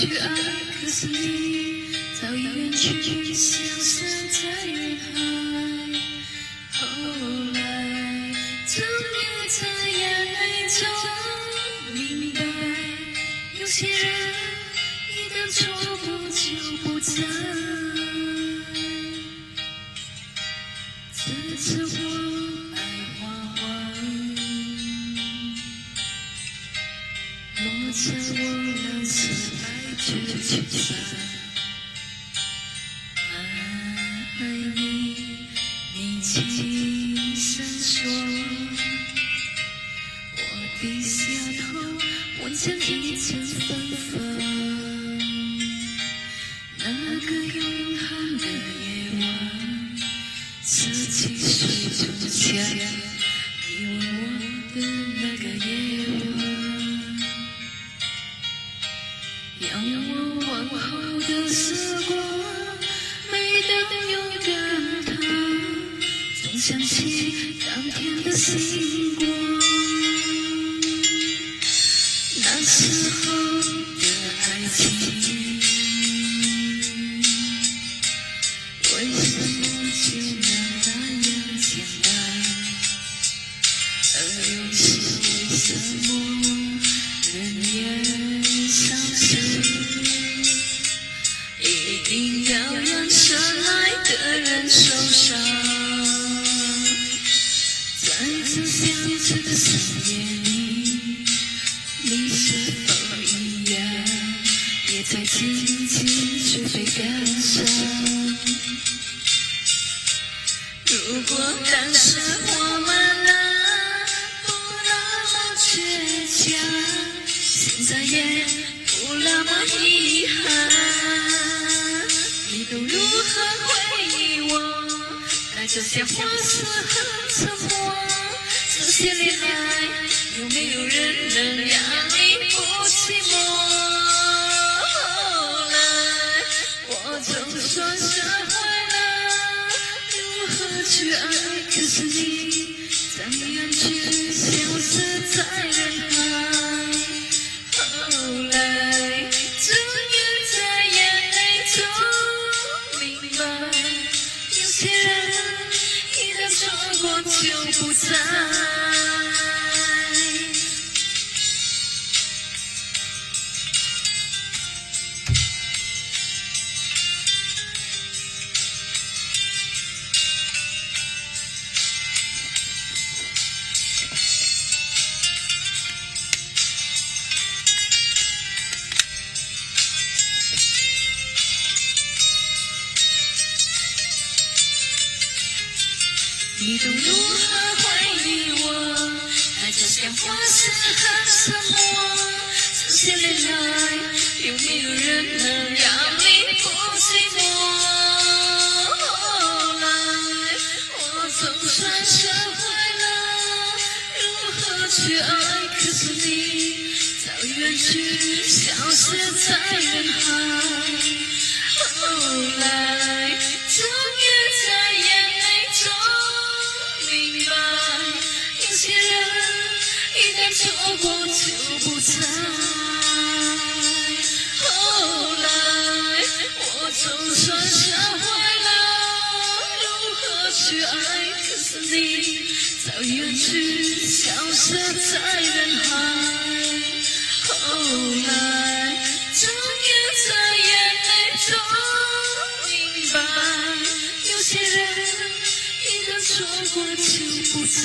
去爱，可是你早已远去，消失在人海。后来，终于在眼泪中明白，有些人一旦错过就不再。这次我爱花花，落在我蓝色爱着去散。爱你，你轻声说，我低下头，闻见一阵芬芳。那个永恒的夜晚，17岁中枪，你吻我的那个夜晚，让我往后的时光，每当勇敢它，总想起当天的星光。那时候的爱情，为什么就能那样简单？而有些为什么人也消失？一定要让深爱的人受伤。在这相知的深夜里，你是否一样，也在静静去被感伤？如果当时我们不那么倔强，现在也不那么遗憾。你都如何回忆我？带着些花丝和沉默。这些年来，有没有人能让你不寂寞？后来，我总算学会了如何去爱，可是你早已远去，消失在人海。后来，终于在眼泪中明白，有些人一旦错过就不再。你都如何回忆我？带着些花丝和沉默。这些年来，有没有人能让你不寂寞？后来，我总算学会了如何去爱，可是你早已远去，消失在人海。后来，终于在眼泪中明白，有些人一旦错过就不再。后来，我总算学会了如何去爱，可是你早已远去，消失在人海。后来，终于在眼泪中明白，有些人一旦错过就不再。